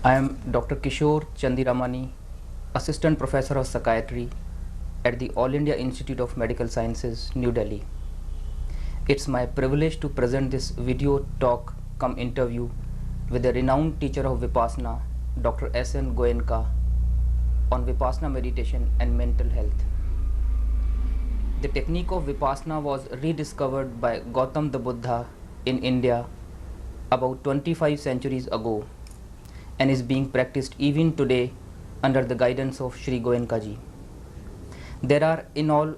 I am Dr. Kishore Chandiramani, Assistant Professor of Psychiatry at the All India Institute of Medical Sciences, New Delhi. It's my privilege to present this video talk cum interview with a renowned teacher of Vipassana, Dr. S.N. Goenka, on Vipassana meditation and mental health. The technique of Vipassana was rediscovered by Gautam the Buddha in India about 25 centuries ago and is being practiced even today under the guidance of Sri Goenka ji. There are in all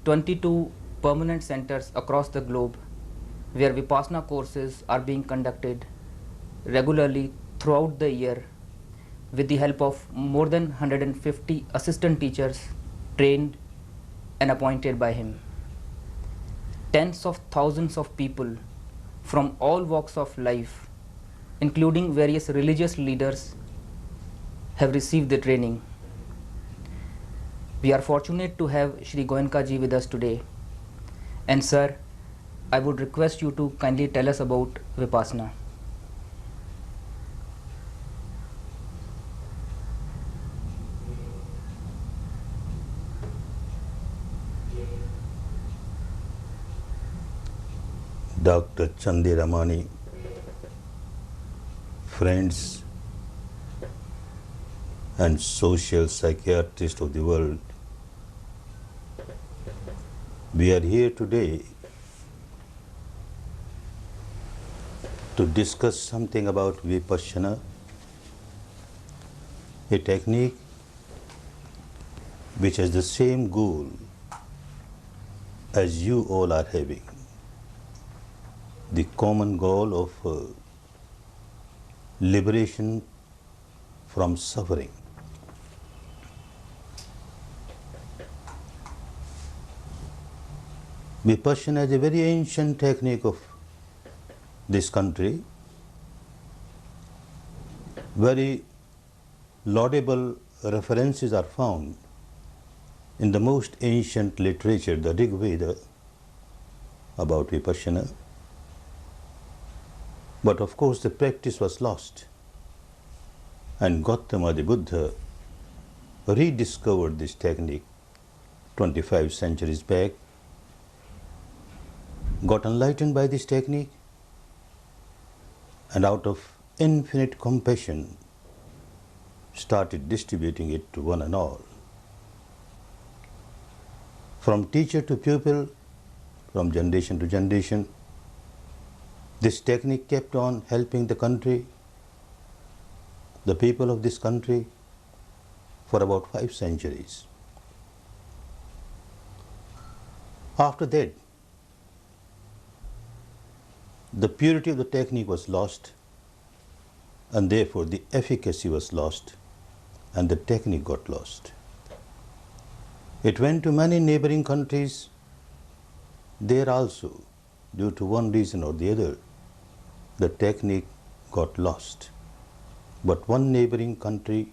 22 permanent centers across the globe where Vipassana courses are being conducted regularly throughout the year with the help of more than 150 assistant teachers trained and appointed by him. Tens of thousands of people from all walks of life, including various religious leaders, have received the training. We are fortunate to have Sri Goenka ji with us today. And sir, I would request you to kindly tell us about Vipassana. Dr. Chandiramani, friends and social psychiatrists of the world, we are here today to discuss something about Vipassana, a technique which has the same goal as you all are having, the common goal of liberation from suffering. Vipassana is a very ancient technique of this country. Very laudable references are found in the most ancient literature, the Rig Veda, about Vipassana. But of course the practice was lost, and Gautama the Buddha rediscovered this technique 25 centuries back, got enlightened by this technique, and out of infinite compassion started distributing it to one and all. From teacher to pupil, from generation to generation, this technique kept on helping the country, the people of this country, for about 5 centuries. After that, the purity of the technique was lost, and therefore the efficacy was lost, and the technique got lost. It went to many neighboring countries. There also, due to one reason or the other, the technique got lost. But one neighboring country,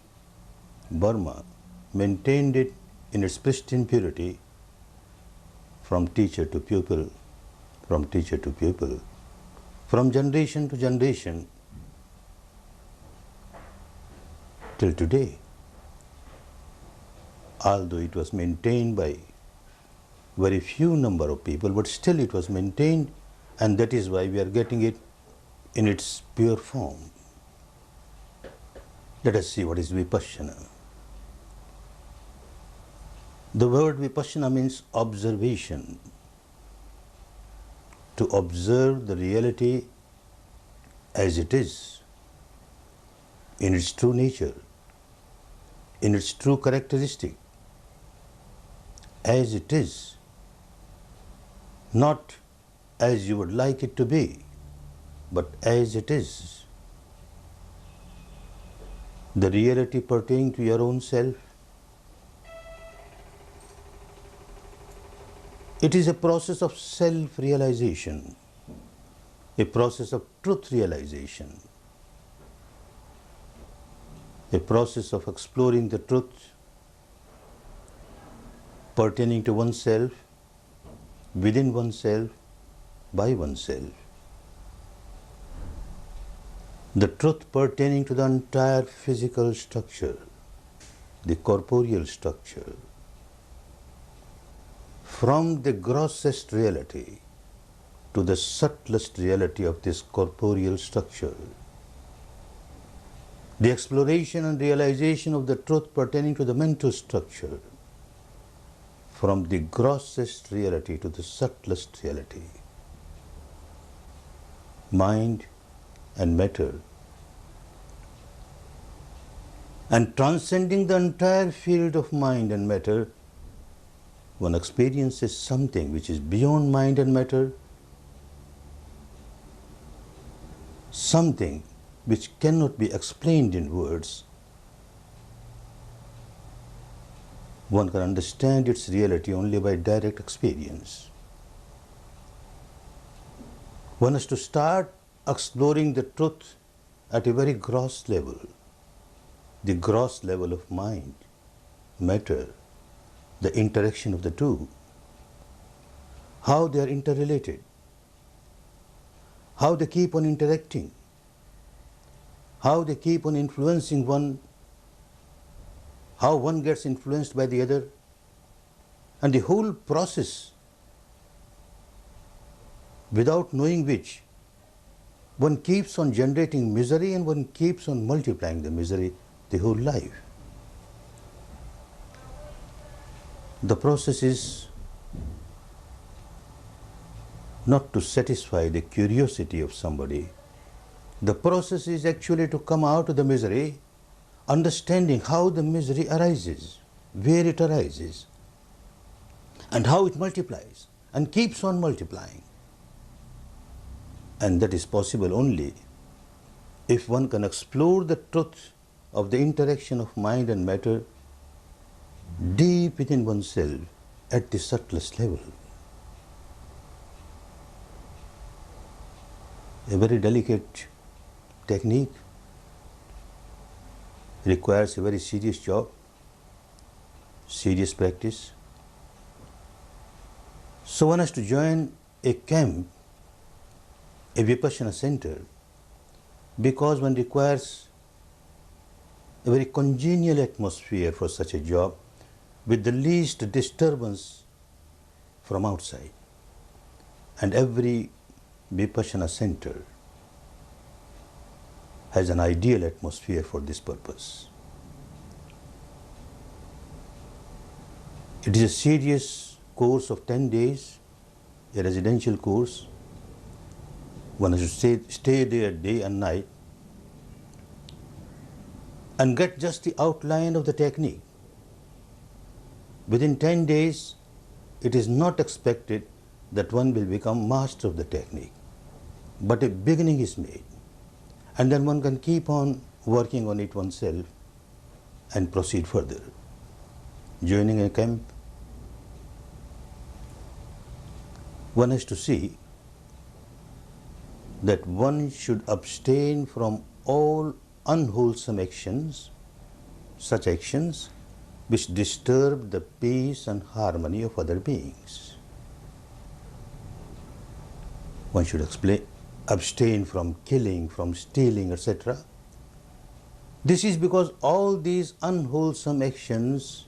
Burma, maintained it in its pristine purity from teacher to pupil, from teacher to pupil, from generation to generation, till today. Although it was maintained by very few number of people, but still it was maintained, and that is why we are getting it in its pure form. Let us see what is Vipassana. The word Vipassana means observation. To observe the reality as it is, in its true nature, in its true characteristic, as it is, not as you would like it to be, but as it is. The reality pertaining to your own self. It is a process of self-realization, a process of truth realization, a process of exploring the truth pertaining to oneself, within oneself, by oneself. the truth pertaining to the entire physical structure, the corporeal structure, from the grossest reality to the subtlest reality of this corporeal structure. The exploration and realization of the truth pertaining to the mental structure, from the grossest reality to the subtlest reality. Mind and matter. And transcending the entire field of mind and matter, one experiences something which is beyond mind and matter, something which cannot be explained in words. One can understand its reality only by direct experience. One has to start exploring the truth at a very gross level, the gross level of mind, matter, the interaction of the two, how they are interrelated, how they keep on interacting, how they keep on influencing one, how one gets influenced by the other, and the whole process, without knowing which, one keeps on generating misery and one keeps on multiplying the misery the whole life. The process is not to satisfy the curiosity of somebody. The process is actually to come out of the misery, understanding how the misery arises, where it arises, and how it multiplies and keeps on multiplying. And that is possible only if one can explore the truth of the interaction of mind and matter deep within oneself at the subtlest level. A very delicate technique, requires a very serious job, serious practice. So one has to join a camp, a Vipassana center, because one requires a very congenial atmosphere for such a job with the least disturbance from outside. And every Vipassana center has an ideal atmosphere for this purpose. It is a serious course of 10 days, a residential course. One has to stay there day and night and get just the outline of the technique. Within 10 days, it is not expected that one will become master of the technique, but a beginning is made. And then one can keep on working on it oneself and proceed further. Joining a camp, one has to see that one should abstain from all unwholesome actions, such actions which disturb the peace and harmony of other beings. One should abstain from killing, from stealing, etc. This is because all these unwholesome actions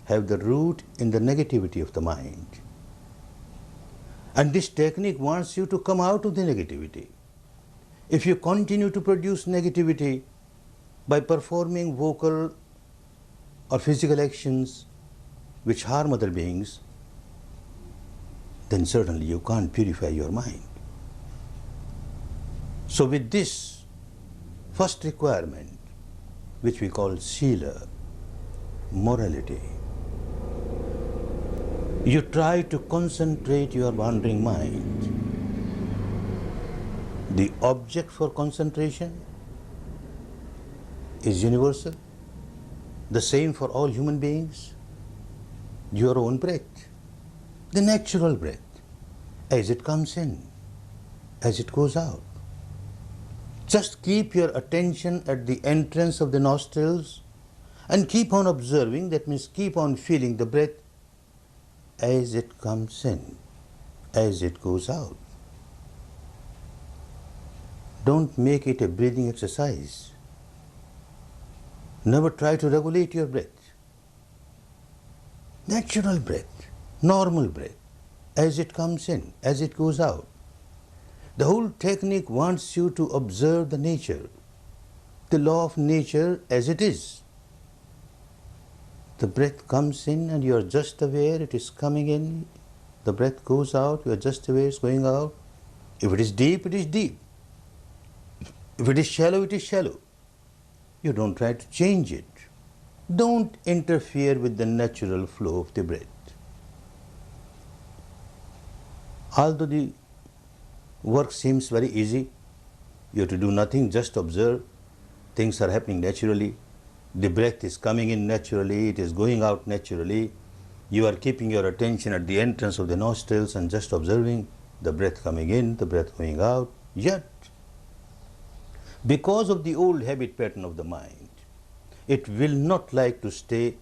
have the root in the negativity of the mind. And this technique wants you to come out of the negativity. If you continue to produce negativity by performing vocal or physical actions which harm other beings, then certainly you can't purify your mind. So with this first requirement, which we call sila, morality, you try to concentrate your wandering mind. The object for concentration is universal, the same for all human beings. Your own breath, the natural breath, as it comes in, as it goes out. Just keep your attention at the entrance of the nostrils and keep on observing, that means keep on feeling the breath as it comes in, as it goes out. Don't make it a breathing exercise. Never try to regulate your breath. Natural breath, normal breath, as it comes in, as it goes out. The whole technique wants you to observe the nature, the law of nature as it is. The breath comes in and you are just aware it is coming in. The breath goes out, you are just aware it's going out. If it is deep, it is deep. If it is shallow, it is shallow. You don't try to change it. Don't interfere with the natural flow of the breath. Although the work seems very easy, you have to do nothing, just observe. Things are happening naturally. The breath is coming in naturally, it is going out naturally. You are keeping your attention at the entrance of the nostrils and just observing the breath coming in, the breath going out. Yet, because of the old habit pattern of the mind, it will not like to stay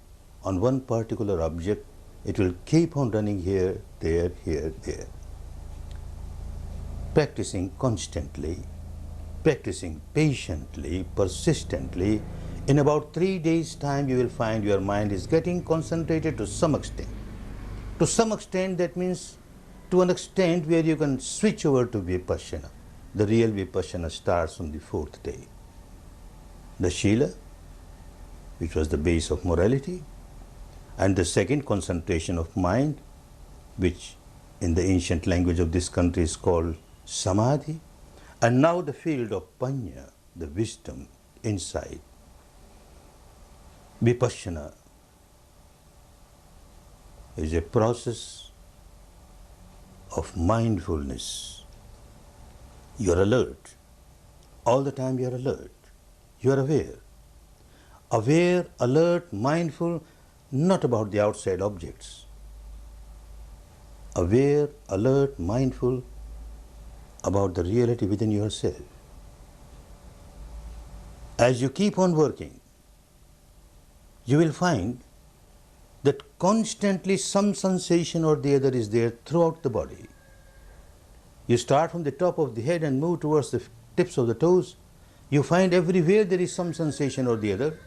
on one particular object. It will keep on running here, there, there. Practicing constantly, practicing patiently, persistently, in about 3 days' time you will find your mind is getting concentrated to some extent. To some extent, that means to an extent where you can switch over to Vipassana. The real Vipassana starts on the 4th day. The Shila, which was the base of morality, and the second, concentration of mind, which in the ancient language of this country is called Samadhi, and now the field of Panya, the wisdom, insight. Vipassana is a process of mindfulness. You are alert. All the time you are alert. You are aware. Aware, alert, mindful, not about the outside objects. Aware, alert, mindful about the reality within yourself. As you keep on working, you will find that constantly some sensation or the other is there throughout the body. You start from the top of the head and move towards the tips of the toes. You find everywhere there is some sensation or the other.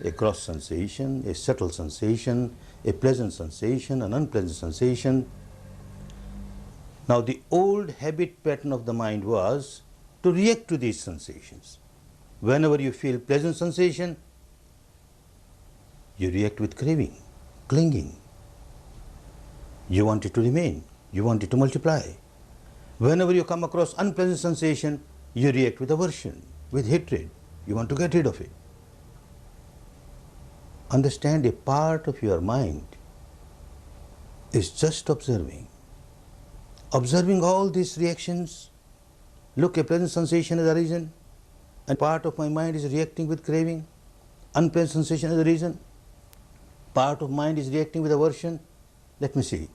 A cross sensation, a subtle sensation, a pleasant sensation, an unpleasant sensation. Now the old habit pattern of the mind was to react to these sensations. Whenever you feel pleasant sensation, you react with craving, clinging. You want it to remain, you want it to multiply. Whenever you come across unpleasant sensation, you react with aversion, with hatred. You want to get rid of it. Understand, a part of your mind is just observing. Observing all these reactions. Look, a pleasant sensation is a reason, and part of my mind is reacting with craving. Unpleasant sensation is a reason. Part of mind is reacting with aversion. Let me see.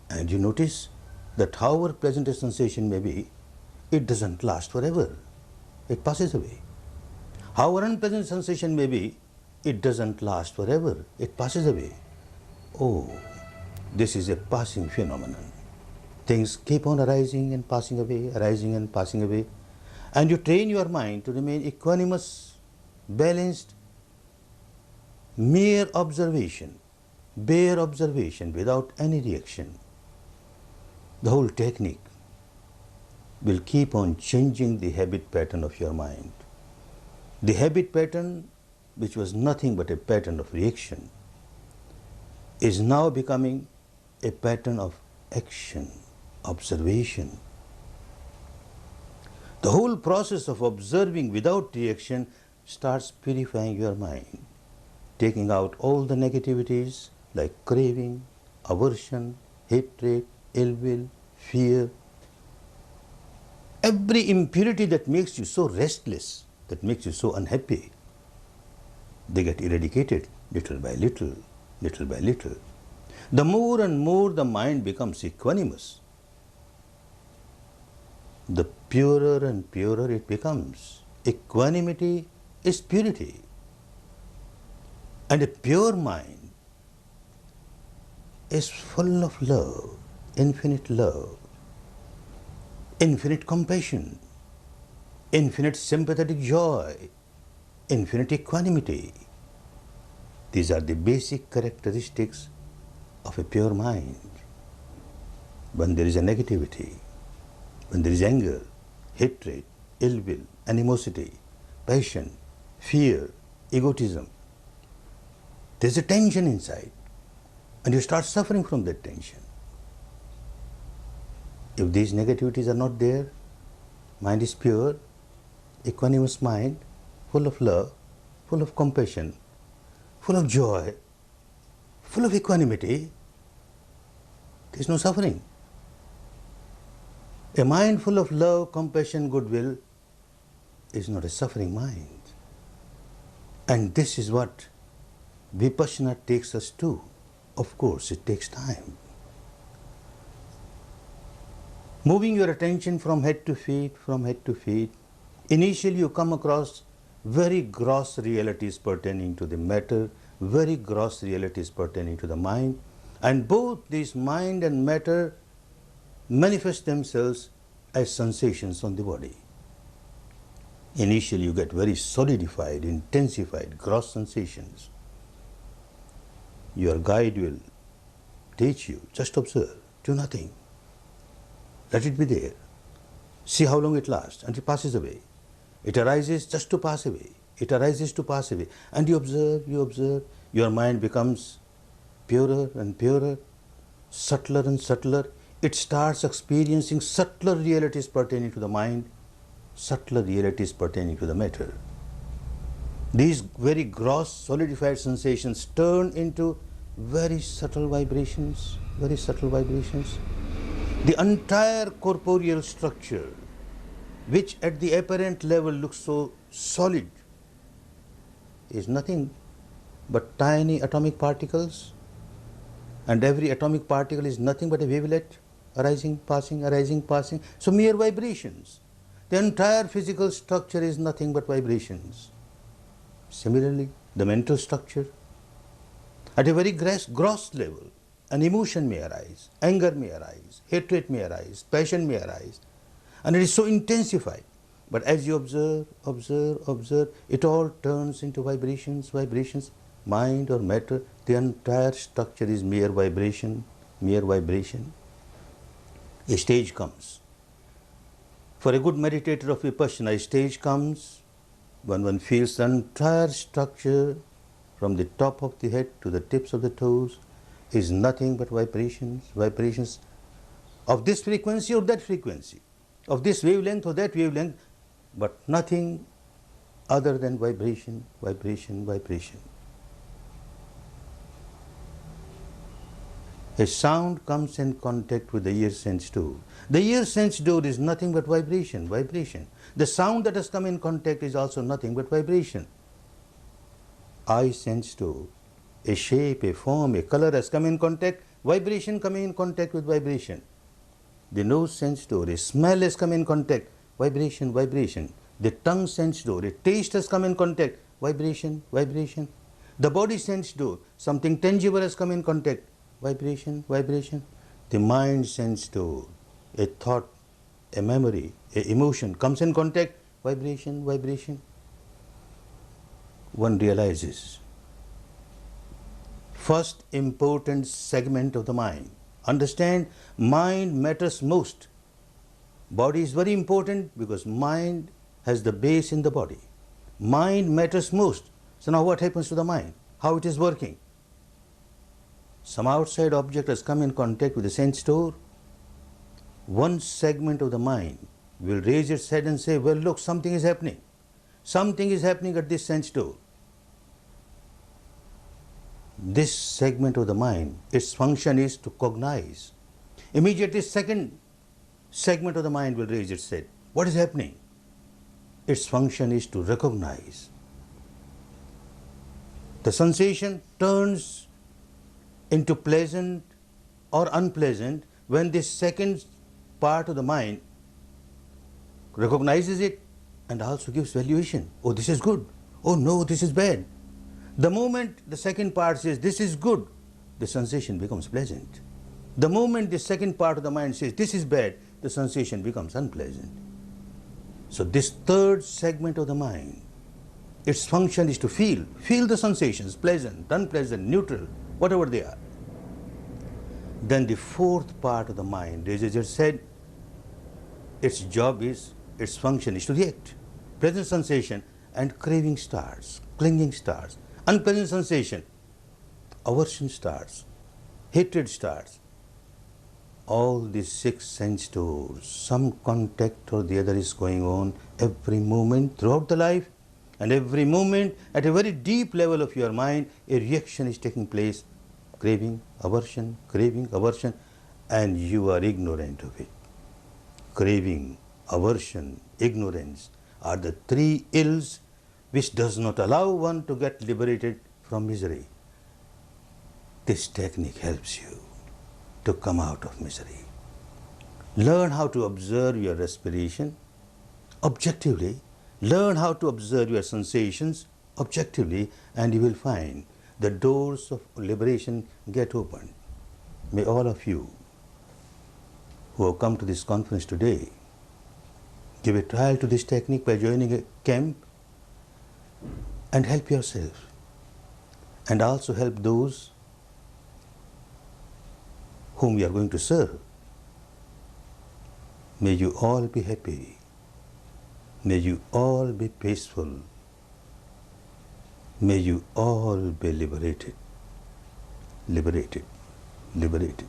And you notice that however pleasant a sensation may be, it doesn't last forever. It passes away. However unpleasant sensation may be, it doesn't last forever. It passes away. Oh, this is a passing phenomenon. Things keep on arising and passing away, arising and passing away. And you train your mind to remain equanimous, balanced, mere observation, bare observation without any reaction. The whole technique will keep on changing the habit pattern of your mind. The habit pattern, which was nothing but a pattern of reaction, is now becoming a pattern of action, observation. The whole process of observing without reaction starts purifying your mind, taking out all the negativities like craving, aversion, hatred, ill will, fear. Every impurity that makes you so restless, that makes you so unhappy, they get eradicated little by little, little by little. The more and more the mind becomes equanimous, the purer and purer it becomes. Equanimity is purity. And a pure mind is full of love, infinite compassion, infinite sympathetic joy, infinite equanimity. These are the basic characteristics of a pure mind. When there is a negativity, when there is anger, hatred, ill will, animosity, passion, fear, egotism, there's a tension inside, and you start suffering from that tension. If these negativities are not there, mind is pure, equanimous mind, full of love, full of compassion, full of joy, full of equanimity, there is no suffering. A mind full of love, compassion, goodwill is not a suffering mind. And this is what Vipassana takes us to. Of course, it takes time. Moving your attention from head to feet, initially you come across very gross realities pertaining to the matter, very gross realities pertaining to the mind, and both these mind and matter manifest themselves as sensations on the body. Initially you get very solidified, intensified, gross sensations. Your guide will teach you, just observe, do nothing. Let it be there. See how long it lasts until it passes away. It arises just to pass away. It arises to pass away. And you observe, your mind becomes purer and purer, subtler and subtler. It starts experiencing subtler realities pertaining to the mind, subtler realities pertaining to the matter. These very gross, solidified sensations turn into very subtle vibrations, very subtle vibrations. The entire corporeal structure, which at the apparent level looks so solid, is nothing but tiny atomic particles, and every atomic particle is nothing but a wavelet, arising, passing, so mere vibrations. The entire physical structure is nothing but vibrations. Similarly, the mental structure, at a very gross level, an emotion may arise, anger may arise, hatred may arise, passion may arise, and it is so intensified. But as you observe, it all turns into vibrations, mind or matter, the entire structure is mere vibration. A stage comes. For a good meditator of Vipassana, a stage comes when one feels the entire structure from the top of the head to the tips of the toes is nothing but vibrations of this frequency or that frequency, of this wavelength or that wavelength, but nothing other than vibration. A sound comes in contact with the ear sense door. The ear sense door is nothing but vibration. The sound that has come in contact is also nothing but vibration. Eye sense door, a shape, a form, a color has come in contact, vibration coming in contact with vibration. The nose sense door, a smell has come in contact, vibration. The tongue sense door, a taste has come in contact, vibration. The body sense door, something tangible has come in contact, vibration. The mind sense door, a thought, a memory, a emotion comes in contact, vibration. One realizes, first important segment of the mind. Understand, mind matters most. Body is very important because mind has the base in the body. Mind matters most. So now what happens to the mind? How it is working? Some outside object has come in contact with the sense door. One segment of the mind will raise its head and say, well, look, something is happening. Something is happening at this sense door. This segment of the mind, its function is to cognize. Immediately, second segment of the mind will raise its head. What is happening? Its function is to recognize. The sensation turns into pleasant or unpleasant when this second part of the mind recognizes it and also gives valuation. Oh, this is good. Oh no, this is bad. The moment the second part says this is good, the sensation becomes pleasant. The moment the second part of the mind says this is bad, the sensation becomes unpleasant. So this third segment of the mind, its function is to feel the sensations, pleasant, unpleasant, neutral, whatever they are. Then the fourth part of the mind, as I just said, its job is, its function is to react. Pleasant sensation and craving starts, clinging starts. Unpleasant sensation, aversion starts, hatred starts. All these six sense doors, some contact or the other is going on every moment throughout the life, and every moment at a very deep level of your mind, a reaction is taking place, craving, aversion, and you are ignorant of it. Craving, aversion, ignorance are the three ills which does not allow one to get liberated from misery. This technique helps you to come out of misery. Learn how to observe your respiration objectively, learn how to observe your sensations objectively, and you will find the doors of liberation get opened. May all of you who have come to this conference today give a trial to this technique by joining a camp and help yourself, and also help those whom you are going to serve. May you all be happy. May you all be peaceful. May you all be liberated. Liberated. Liberated.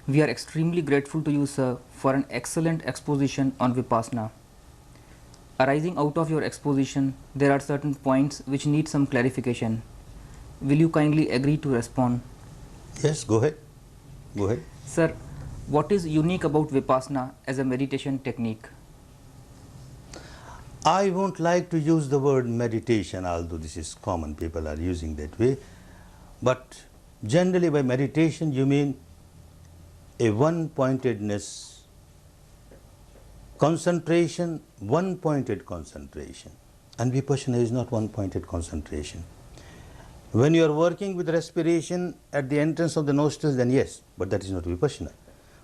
We are extremely grateful to you, sir, for an excellent exposition on Vipassana. Arising out of your exposition, there are certain points which need some clarification. Will you kindly agree to respond? Yes, go ahead. Go ahead. Sir, what is unique about Vipassana as a meditation technique? I won't like to use the word meditation, although this is common, people are using that way. But generally by meditation you mean a one-pointedness, concentration, one-pointed concentration. And Vipassana is not one-pointed concentration. When you are working with respiration at the entrance of the nostrils, then yes, but that is not Vipassana.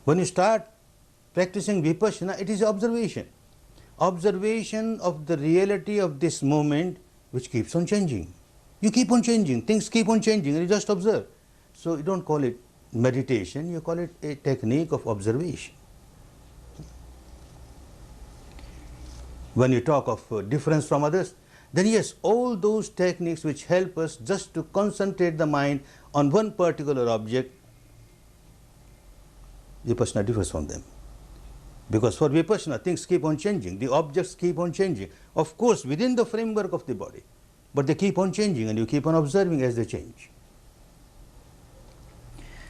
When you start practicing Vipassana, it is observation. Observation of the reality of this moment which keeps on changing. You keep on changing, things keep on changing, and you just observe. So you don't call it meditation, you call it a technique of observation. When you talk of difference from others, then yes, all those techniques which help us just to concentrate the mind on one particular object, Vipassana differs from them. Because for Vipassana, things keep on changing, the objects keep on changing. Of course, within the framework of the body, but they keep on changing and you keep on observing as they change.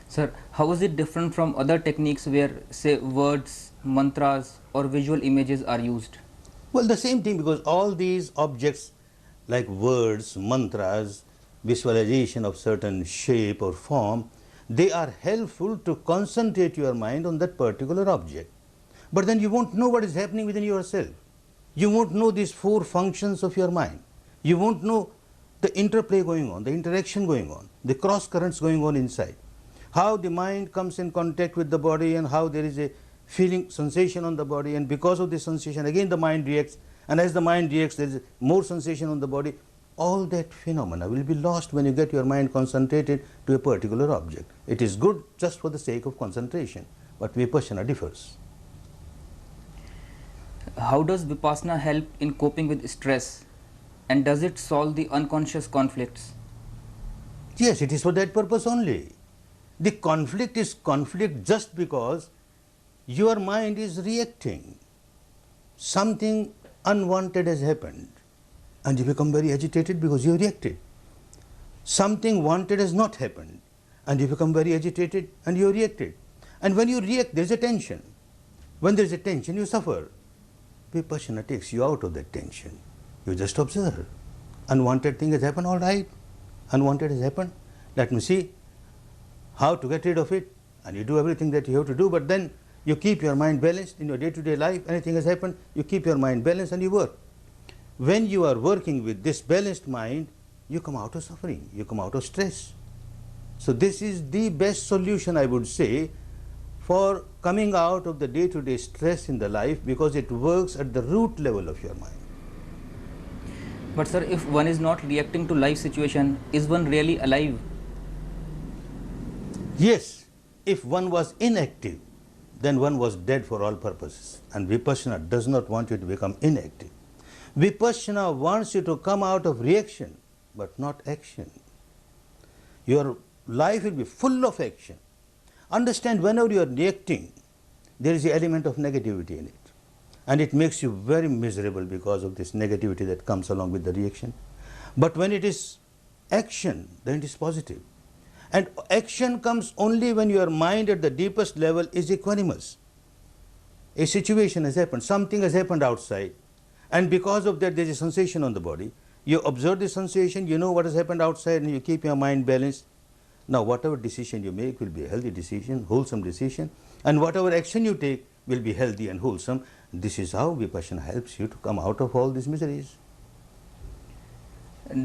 Sir, how is it different from other techniques where, say, words, mantras or visual images are used? Well, the same thing, because all these objects like words, mantras, visualization of certain shape or form, they are helpful to concentrate your mind on that particular object. But then you won't know what is happening within yourself. You won't know these four functions of your mind. You won't know the interplay going on, the interaction going on, the cross currents going on inside. How the mind comes in contact with the body and how there is a feeling, sensation on the body, and because of this sensation again the mind reacts, and as the mind reacts there is more sensation on the body. All that phenomena will be lost when you get your mind concentrated to a particular object. It is good just for the sake of concentration, but Vipassana differs. How does Vipassana help in coping with stress, and does it solve the unconscious conflicts? Yes, it is for that purpose only. The conflict is conflict just because your mind is reacting. Something unwanted has happened and you become very agitated because you reacted. Something wanted has not happened and you become very agitated and you reacted. And when you react, there is a tension. When there is a tension, you suffer. Vipassana takes you out of that tension. You just observe. Unwanted thing has happened, all right. Unwanted has happened. Let me see how to get rid of it, and you do everything that you have to do, but then You keep your mind balanced in your day-to-day life. Anything has happened, you keep your mind balanced and you work. When you are working with this balanced mind, you come out of suffering, you come out of stress. So this is the best solution, I would say, for coming out of the day-to-day stress in the life, because it works at the root level of your mind. But sir, if one is not reacting to life situation, is one really alive? Yes, if one was inactive, then one was dead for all purposes. And Vipassana does not want you to become inactive. Vipassana wants you to come out of reaction, but not action. Your life will be full of action. Understand, whenever you are reacting, there is an element of negativity in it. And it makes you very miserable because of this negativity that comes along with the reaction. But when it is action, then it is positive. And action comes only when your mind at the deepest level is equanimous. A situation has happened, something has happened outside, and because of that there is a sensation on the body. You observe the sensation, you know what has happened outside, and you keep your mind balanced. Now whatever decision you make will be a healthy decision, wholesome decision, and whatever action you take will be healthy and wholesome. This is how Vipassana helps you to come out of all these miseries.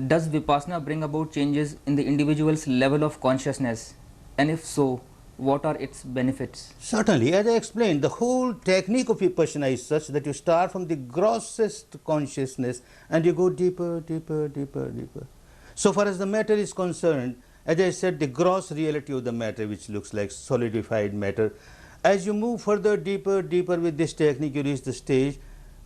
Does Vipassana bring about changes in the individual's level of consciousness? And if so, what are its benefits? Certainly, as I explained, the whole technique of Vipassana is such that you start from the grossest consciousness and you go deeper, deeper, deeper, deeper. So far as the matter is concerned, as I said, the gross reality of the matter, which looks like solidified matter, as you move further, deeper, deeper with this technique, you reach the stage,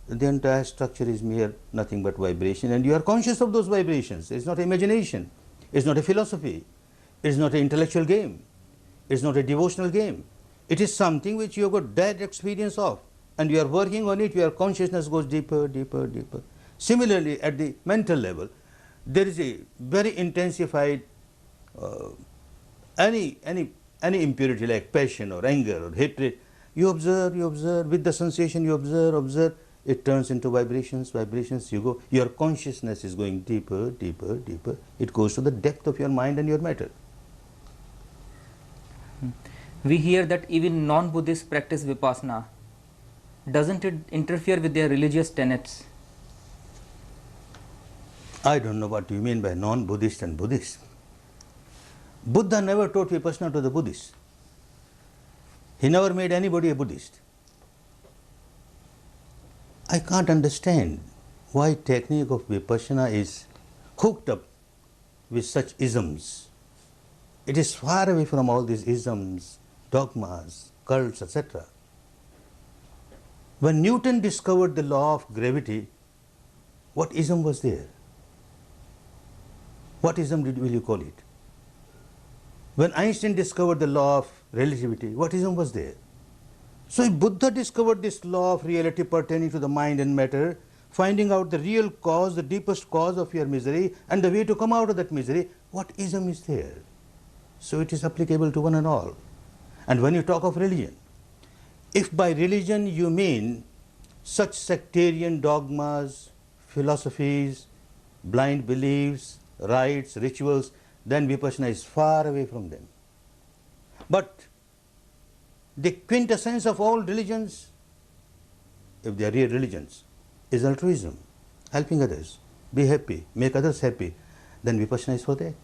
the entire structure is mere nothing but vibration, and you are conscious of those vibrations. It's not imagination, it's not a philosophy, it's not an intellectual game, it's not a devotional game. It is something which you have got direct experience of, and you are working on it. Your consciousness goes deeper, deeper, deeper. Similarly, at the mental level, there is a very intensified any impurity like passion or anger or hatred. You observe, with the sensation you observe, it turns into vibrations, vibrations, you go, your consciousness is going deeper, deeper, deeper. It goes to the depth of your mind and your matter. We hear that even non-Buddhists practice Vipassana. Doesn't it interfere with their religious tenets? I don't know what you mean by non-Buddhist and Buddhist. Buddha never taught Vipassana to the Buddhists. He never made anybody a Buddhist. I can't understand why technique of Vipassana is hooked up with such isms. It is far away from all these isms, dogmas, cults, etc. When Newton discovered the law of gravity, what ism was there? What ism will you call it? When Einstein discovered the law of relativity, what ism was there? So if Buddha discovered this law of reality pertaining to the mind and matter, finding out the real cause, the deepest cause of your misery and the way to come out of that misery, what ism is there? So it is applicable to one and all. And when you talk of religion, if by religion you mean such sectarian dogmas, philosophies, blind beliefs, rites, rituals, then Vipassana is far away from them. But the quintessence of all religions, if they are real religions, is altruism, helping others, be happy, make others happy. Then Vipassana is for that.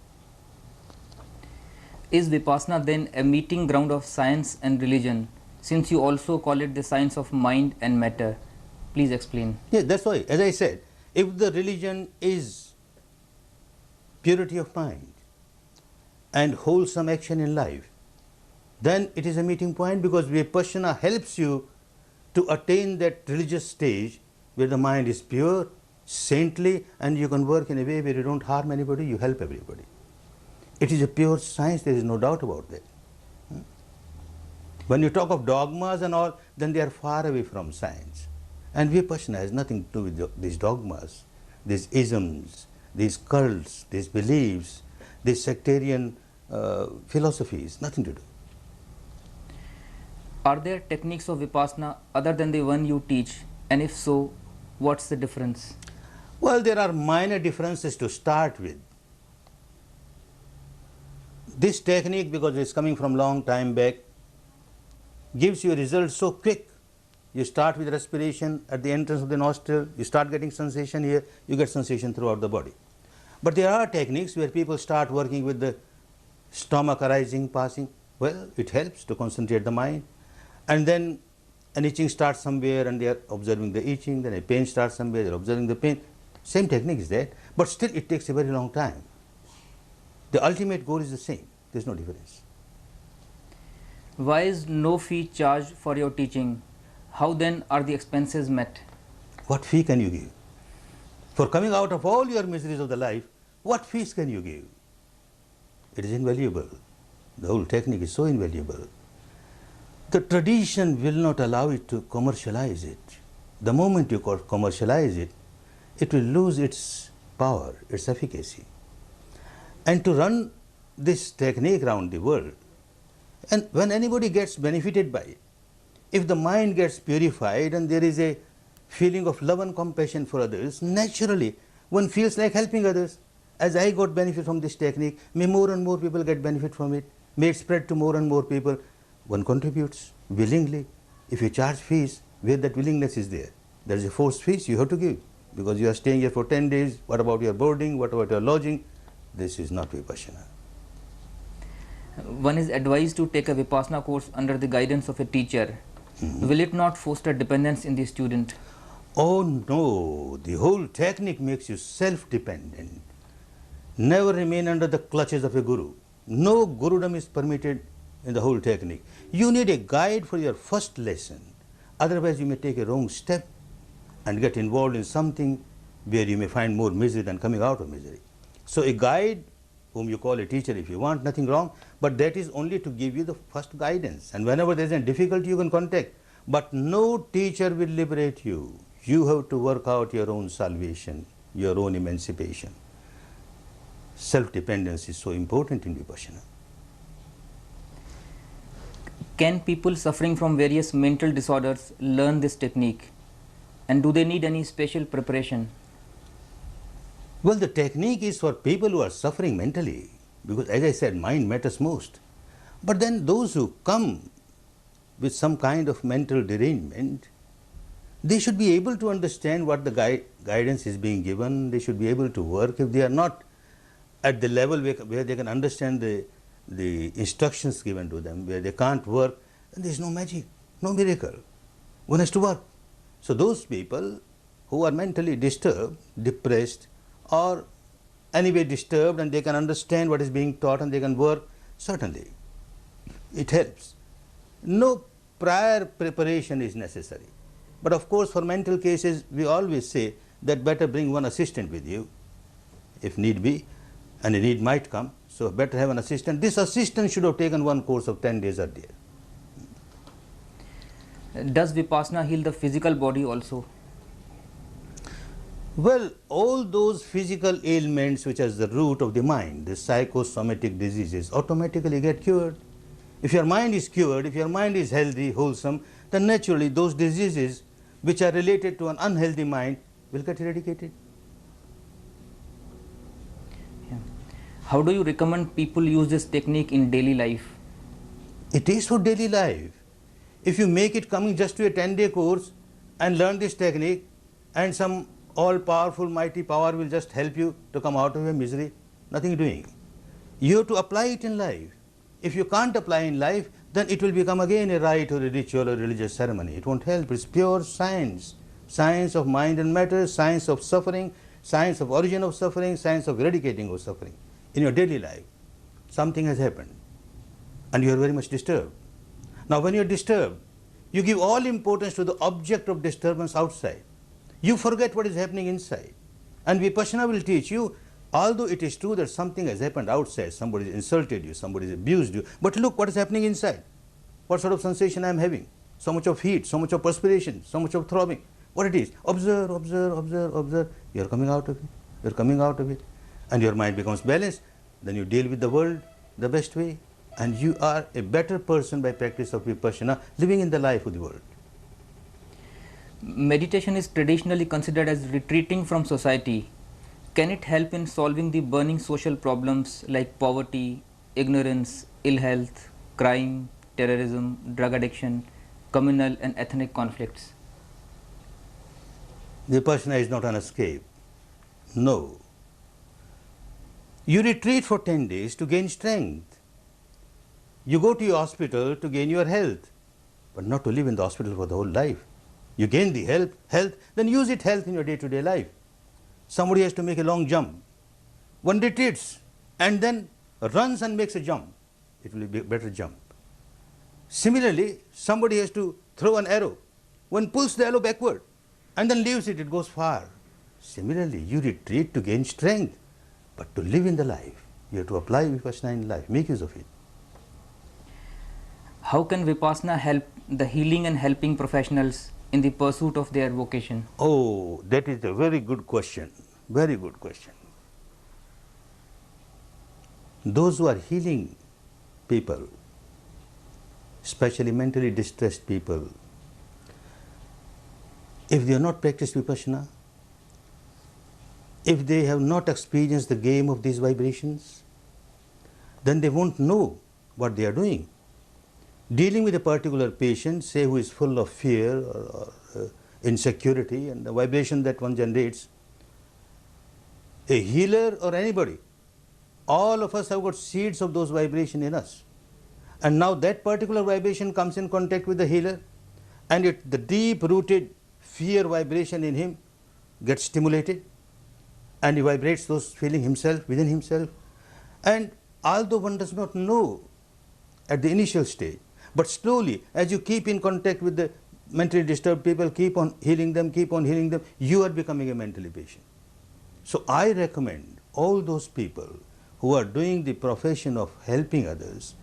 Is Vipassana then a meeting ground of science and religion, since you also call it the science of mind and matter? Please explain. Yes, that's why, as I said, if the religion is purity of mind and wholesome action in life, then it is a meeting point, because Vipassana helps you to attain that religious stage where the mind is pure, saintly, and you can work in a way where you don't harm anybody, you help everybody. It is a pure science, there is no doubt about that. When you talk of dogmas and all, then they are far away from science. And Vipassana has nothing to do with these dogmas, these isms, these cults, these beliefs, these sectarian philosophies, nothing to do. Are there techniques of Vipassana other than the one you teach? And if so, what's the difference? Well, there are minor differences to start with. This technique, because it's coming from long time back, gives you a result so quick. You start with respiration at the entrance of the nostril, you start getting sensation here, you get sensation throughout the body. But there are techniques where people start working with the stomach arising, passing. Well, it helps to concentrate the mind. And then an itching starts somewhere and they are observing the itching, then a pain starts somewhere, they are observing the pain. Same technique is there, but still it takes a very long time. The ultimate goal is the same, there is no difference. Why is no fee charged for your teaching? How then are the expenses met? What fee can you give? For coming out of all your miseries of the life, what fees can you give? It is invaluable. The whole technique is so invaluable. The tradition will not allow it to commercialize it. The moment you commercialize it, it will lose its power, its efficacy. And to run this technique around the world, and when anybody gets benefited by it, if the mind gets purified and there is a feeling of love and compassion for others, naturally one feels like helping others. As I got benefit from this technique, may more and more people get benefit from it, may it spread to more and more people. One contributes willingly. If you charge fees, where that willingness is there, there is a forced fees you have to give, because you are staying here for 10 days, what about your boarding, what about your lodging? This is not Vipassana. One is advised to take a Vipassana course under the guidance of a teacher. Will it not foster dependence in the student? Oh no, the whole technique makes you self-dependent. Never remain under the clutches of a guru. No gurudom is permitted in the whole technique. You need a guide for your first lesson. Otherwise you may take a wrong step and get involved in something where you may find more misery than coming out of misery. So a guide, whom you call a teacher if you want, nothing wrong, but that is only to give you the first guidance. And whenever there is a difficulty you can contact. But no teacher will liberate you. You have to work out your own salvation, your own emancipation. Self-dependence is so important in Vipassana. Can people suffering from various mental disorders learn this technique? And do they need any special preparation? Well, the technique is for people who are suffering mentally, because as I said, mind matters most. But then those who come with some kind of mental derangement, they should be able to understand what the guidance is being given. They should be able to work. If they are not at the level where they can understand the instructions given to them, where they can't work, then there is no magic, no miracle. One has to work. So those people who are mentally disturbed, depressed, or anyway disturbed, and they can understand what is being taught and they can work, certainly it helps. No prior preparation is necessary. But of course, for mental cases, we always say that better bring one assistant with you, if need be, and a need might come. So better have an assistant. This assistant should have taken one course of 10 days earlier. Does Vipassana heal the physical body also? Well, all those physical ailments which are the root of the mind, the psychosomatic diseases, automatically get cured. If your mind is cured, if your mind is healthy, wholesome, then naturally those diseases which are related to an unhealthy mind will get eradicated. Yeah. How do you recommend people use this technique in daily life? It is for daily life. If you make it coming just to a 10-day course and learn this technique, and some all-powerful mighty power will just help you to come out of your misery, nothing doing. You have to apply it in life. If you can't apply in life, then it will become again a rite or a ritual or religious ceremony. It won't help. It's pure science. Science of mind and matter, science of suffering, science of origin of suffering, science of eradicating of suffering. In your daily life, something has happened and you are very much disturbed. Now when you are disturbed, you give all importance to the object of disturbance outside. You forget what is happening inside. And Vipassana will teach you, although it is true that something has happened outside, somebody has insulted you, somebody has abused you, but look what is happening inside. What sort of sensation I am having? So much of heat, so much of perspiration, so much of throbbing. What it is? Observe, observe, observe, observe. You are coming out of it. You are coming out of it. And your mind becomes balanced. Then you deal with the world the best way. And you are a better person by practice of Vipassana, living in the life of the world. Meditation is traditionally considered as retreating from society. Can it help in solving the burning social problems like poverty, ignorance, ill health, crime, terrorism, drug addiction, communal and ethnic conflicts? Vipassana is not an escape. No. You retreat for 10 days to gain strength. You go to your hospital to gain your health, but not to live in the hospital for the whole life. You gain the health, then use it health in your day-to-day life. Somebody has to make a long jump. One retreats and then runs and makes a jump. It will be a better jump. Similarly, somebody has to throw an arrow. One pulls the arrow backward and then leaves it, it goes far. Similarly, you retreat to gain strength, but to live in the life, you have to apply Vipassana in life, make use of it. How can Vipassana help the healing and helping professionals in the pursuit of their vocation? Oh, that is a very good question. Very good question. Those who are healing people, especially mentally distressed people, if they have not practiced Vipassana, if they have not experienced the game of these vibrations, then they won't know what they are doing. Dealing with a particular patient, say who is full of fear or insecurity and the vibration that one generates, a healer or anybody, all of us have got seeds of those vibrations in us. And now that particular vibration comes in contact with the healer, and the deep-rooted fear vibration in him gets stimulated, and he vibrates those feelings himself, within himself. And although one does not know at the initial stage, but slowly, as you keep in contact with the mentally disturbed people, keep on healing them, you are becoming a mentally patient. So I recommend all those people who are doing the profession of helping others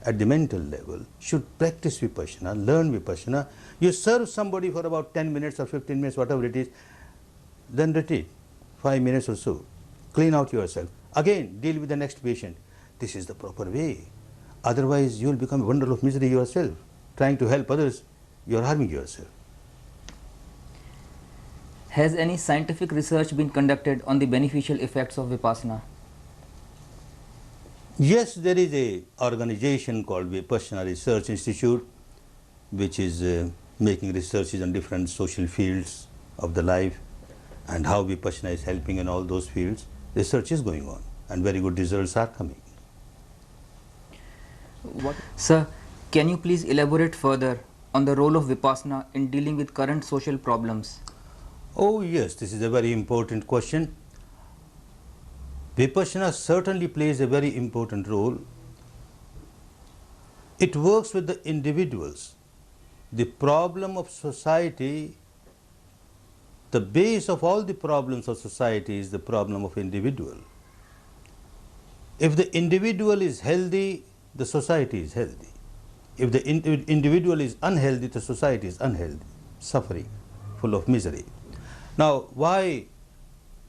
at the mental level should practice Vipassana, learn Vipassana. You serve somebody for about 10 minutes or 15 minutes, whatever it is, then retreat, 5 minutes or so, clean out yourself. Again, deal with the next patient. This is the proper way. Otherwise, you will become a bundle of misery yourself. Trying to help others, you are harming yourself. Has any scientific research been conducted on the beneficial effects of Vipassana? Yes, there is an organization called Vipassana Research Institute, which is making researches on different social fields of the life and how Vipassana is helping in all those fields. Research is going on and very good results are coming. Sir, can you please elaborate further on the role of Vipassana in dealing with current social problems? Oh yes, this is a very important question. Vipassana certainly plays a very important role. It works with the individuals. The problem of society, the base of all the problems of society is the problem of individual. If the individual is healthy, the society is healthy. If the individual is unhealthy, the society is unhealthy, suffering, full of misery. Now, why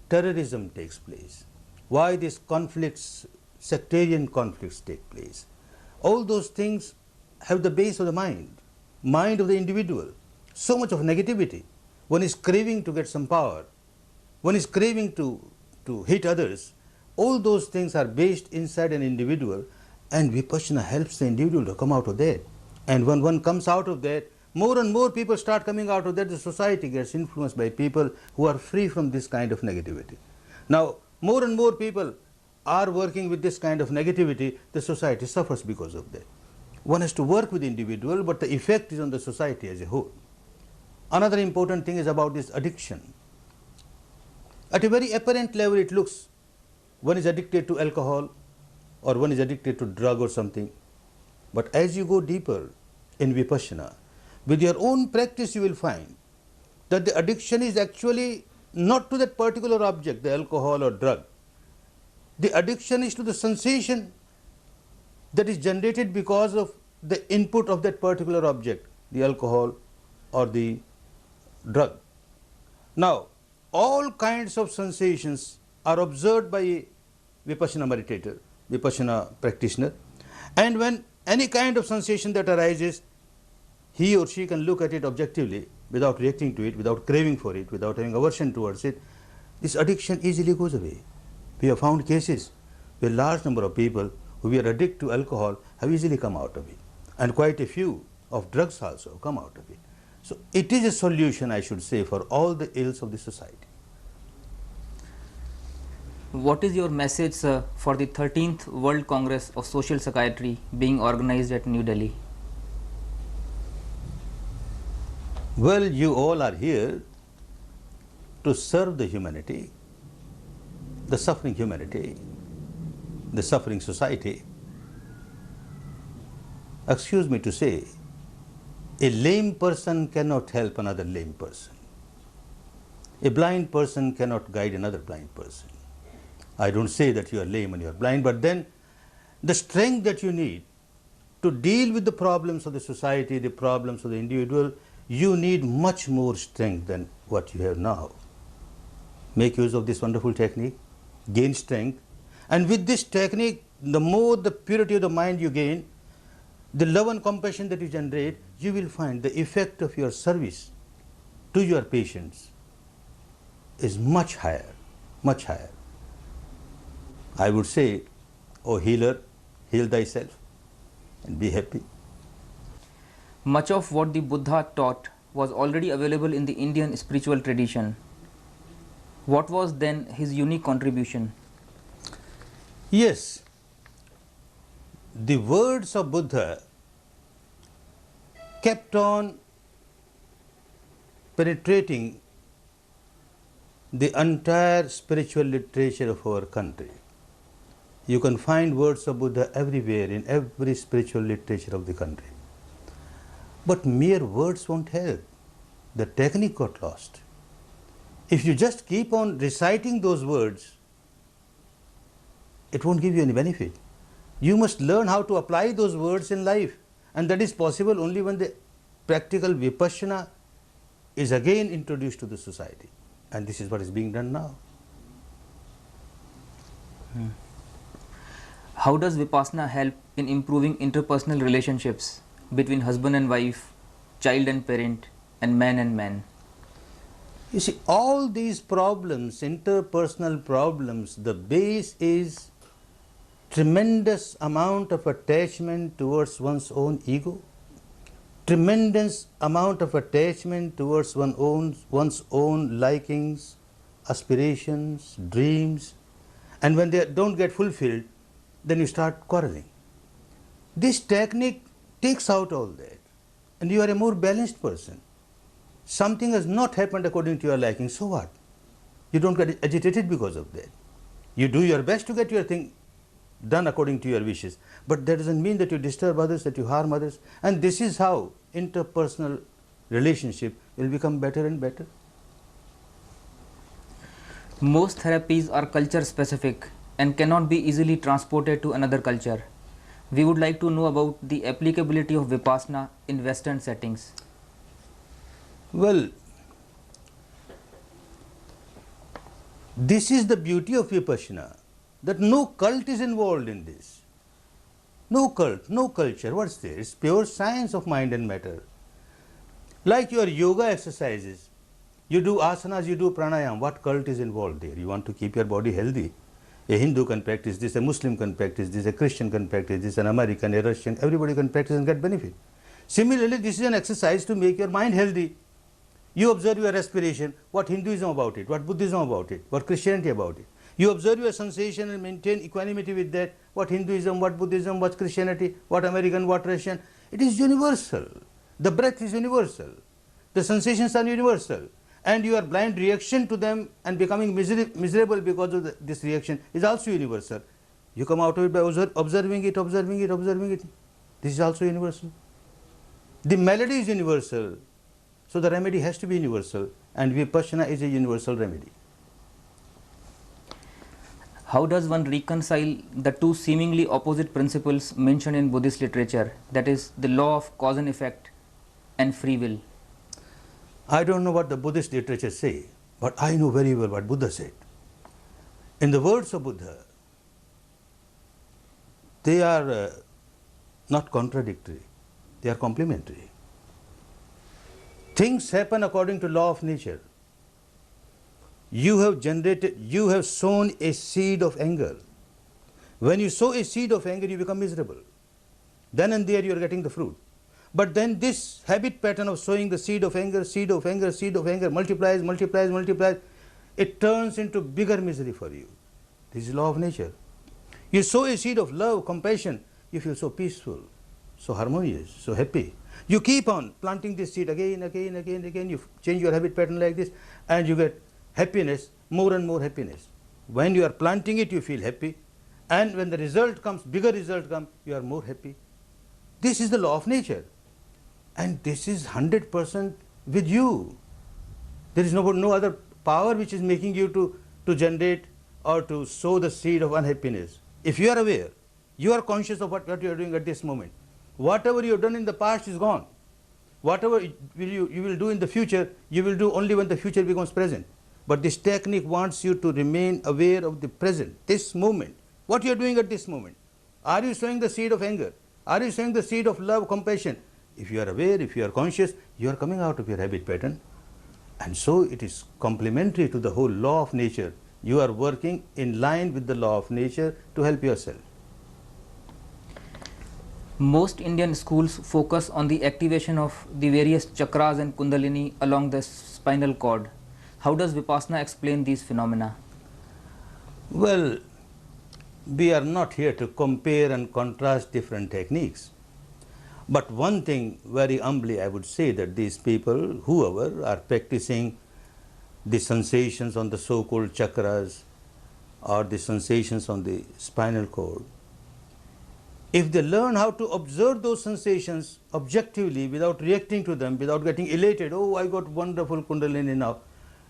terrorism takes place? Why these conflicts, sectarian conflicts take place? All those things have the base of the mind of the individual. So much of negativity. One is craving to get some power. One is craving to hit others. All those things are based inside an individual, and Vipassana helps the individual to come out of that. And when one comes out of that, more and more people start coming out of that. The society gets influenced by people who are free from this kind of negativity. Now, more and more people are working with this kind of negativity. The society suffers because of that. One has to work with the individual, but the effect is on the society as a whole. Another important thing is about this addiction. At a very apparent level, it looks one is addicted to alcohol or one is addicted to drug or something. But as you go deeper in Vipassana, with your own practice you will find that the addiction is actually not to that particular object, the alcohol or drug. The addiction is to the sensation that is generated because of the input of that particular object, the alcohol or the drug. Now, all kinds of sensations are observed by a Vipassana meditator, Vipassana practitioner, and when any kind of sensation that arises, he or she can look at it objectively without reacting to it, without craving for it, without having aversion towards it. This addiction easily goes away. We have found cases where a large number of people who were addicted to alcohol have easily come out of it, and quite a few of drugs also have come out of it. So it is a solution, I should say, for all the ills of the society. What is your message, sir, for the 13th World Congress of Social Psychiatry being organized at New Delhi? Well, you all are here to serve the humanity, the suffering humanity, the suffering society. Excuse me to say, a lame person cannot help another lame person. A blind person cannot guide another blind person. I don't say that you are lame and you are blind, but then the strength that you need to deal with the problems of the society, the problems of the individual, you need much more strength than what you have now. Make use of this wonderful technique, gain strength, and with this technique, the more the purity of the mind you gain, the love and compassion that you generate, you will find the effect of your service to your patients is much higher, much higher. I would say, O healer, heal thyself and be happy. Much of what the Buddha taught was already available in the Indian spiritual tradition. What was then his unique contribution? Yes, the words of Buddha kept on penetrating the entire spiritual literature of our country. You can find words of Buddha everywhere in every spiritual literature of the country. But mere words won't help. The technique got lost. If you just keep on reciting those words, it won't give you any benefit. You must learn how to apply those words in life, and that is possible only when the practical vipassana is again introduced to the society, and this is what is being done now. How does Vipassana help in improving interpersonal relationships between husband and wife, child and parent, and man and man? You see, all these problems, interpersonal problems, the base is tremendous amount of attachment towards one's own ego, tremendous amount of attachment towards one's own likings, aspirations, dreams, and when they don't get fulfilled, then you start quarreling. This technique takes out all that, and you are a more balanced person. Something has not happened according to your liking, so what? You don't get agitated because of that. You do your best to get your thing done according to your wishes, but that doesn't mean that you disturb others, that you harm others, and this is how interpersonal relationship will become better and better. Most therapies are culture specific and cannot be easily transported to another culture. We would like to know about the applicability of Vipassana in Western settings. Well, this is the beauty of Vipassana, that no cult is involved in this. No cult, no culture. What's there? It's pure science of mind and matter. Like your yoga exercises, you do asanas, you do pranayam. What cult is involved there? You want to keep your body healthy. A Hindu can practice this, a Muslim can practice this, a Christian can practice this, an American, a Russian, everybody can practice and get benefit. Similarly, this is an exercise to make your mind healthy. You observe your respiration, what Hinduism about it, what Buddhism about it, what Christianity about it. You observe your sensation and maintain equanimity with that, what Hinduism, what Buddhism, what Christianity, what American, what Russian. It is universal. The breath is universal. The sensations are universal. And your blind reaction to them and becoming miserable because of this reaction is also universal. You come out of it by observing it, observing it, observing it. This is also universal. The melody is universal, so the remedy has to be universal, and Vipassana is a universal remedy. How does one reconcile the two seemingly opposite principles mentioned in Buddhist literature, that is, the law of cause and effect and free will? I don't know what the Buddhist literature say, but I know very well what Buddha said. In the words of Buddha, they are not contradictory, they are complementary. Things happen according to law of nature. You have sown a seed of anger. When you sow a seed of anger, you become miserable. Then and there you are getting the fruit. But then this habit pattern of sowing the seed of anger, seed of anger, seed of anger multiplies, multiplies, multiplies. It turns into bigger misery for you. This is law of nature. You sow a seed of love, compassion, you feel so peaceful, so harmonious, so happy. You keep on planting this seed again, again, again, again. You change your habit pattern like this and you get happiness, more and more happiness. When you are planting it, you feel happy. And when the result comes, bigger result comes, you are more happy. This is the law of nature. And this is 100% with you. There is no other power which is making you to generate or to sow the seed of unhappiness. If you are aware, you are conscious of what you are doing at this moment. Whatever you have done in the past is gone. Whatever you will do in the future, you will do only when the future becomes present. But this technique wants you to remain aware of the present, this moment. What you are doing at this moment. Are you sowing the seed of anger? Are you sowing the seed of love, compassion? If you are aware, if you are conscious, you are coming out of your habit pattern. And so it is complementary to the whole law of nature. You are working in line with the law of nature to help yourself. Most Indian schools focus on the activation of the various chakras and kundalini along the spinal cord. How does Vipassana explain these phenomena? Well, we are not here to compare and contrast different techniques. But one thing, very humbly, I would say that these people, whoever are practicing the sensations on the so-called chakras or the sensations on the spinal cord, if they learn how to observe those sensations objectively without reacting to them, without getting elated, oh, I got wonderful kundalini now,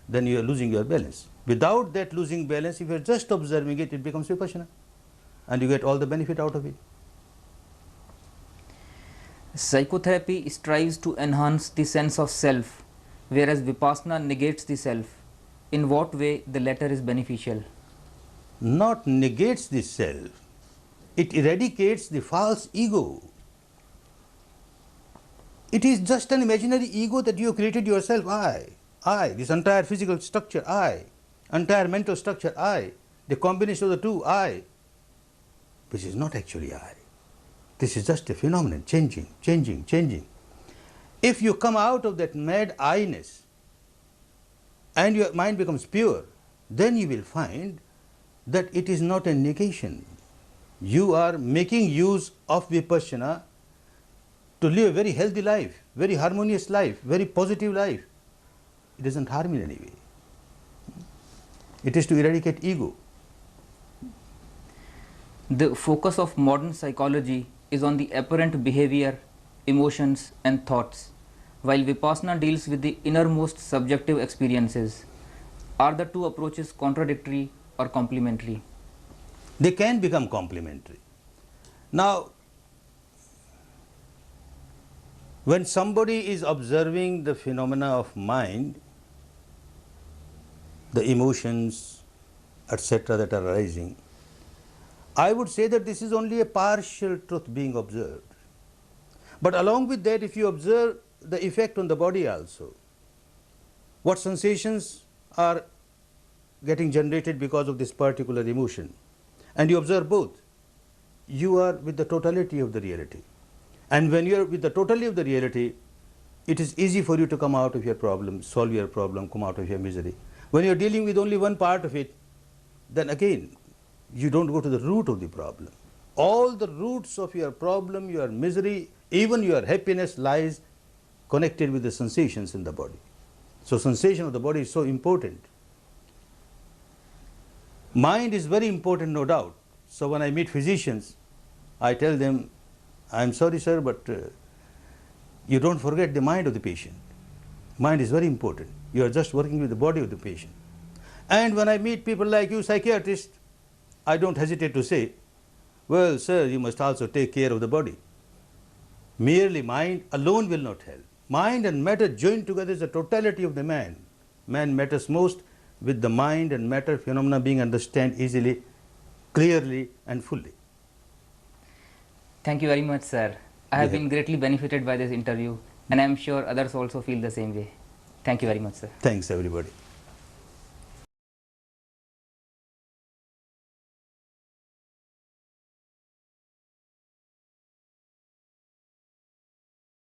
then you are losing your balance. Without that losing balance, if you are just observing it, it becomes Vipassana and you get all the benefit out of it. Psychotherapy strives to enhance the sense of self, whereas Vipassana negates the self. In what way the latter is beneficial? Not negates the self, it eradicates the false ego. It is just an imaginary ego that you have created yourself, I, this entire physical structure, I, entire mental structure, I, the combination of the two, I, which is not actually I. This is just a phenomenon, changing, changing, changing. If you come out of that mad I-ness and your mind becomes pure, then you will find that it is not a negation. You are making use of Vipassana to live a very healthy life, very harmonious life, very positive life. It doesn't harm in any way. It is to eradicate ego. The focus of modern psychology is on the apparent behavior, emotions and thoughts, while Vipassana deals with the innermost subjective experiences. Are the two approaches contradictory or complementary? They can become complementary. Now, when somebody is observing the phenomena of mind, the emotions, etc. that are arising, I would say that this is only a partial truth being observed. But along with that, if you observe the effect on the body also, what sensations are getting generated because of this particular emotion, and you observe both, you are with the totality of the reality. And when you are with the totality of the reality, it is easy for you to come out of your problem, solve your problem, come out of your misery. When you are dealing with only one part of it, then again, you don't go to the root of the problem. All the roots of your problem, your misery, even your happiness lies connected with the sensations in the body. So sensation of the body is so important. Mind is very important, no doubt. So when I meet physicians, I tell them, I'm sorry sir, but you don't forget the mind of the patient. Mind is very important. You are just working with the body of the patient. And when I meet people like you, psychiatrists, I don't hesitate to say, well sir, you must also take care of the body. Merely mind alone will not help. Mind and matter joined together is the totality of the man. Man matters most with the mind and matter phenomena being understood easily, clearly and fully. Thank you very much, sir. I have been greatly benefited by this interview, and I am sure others also feel the same way. Thank you very much, sir. Thanks everybody.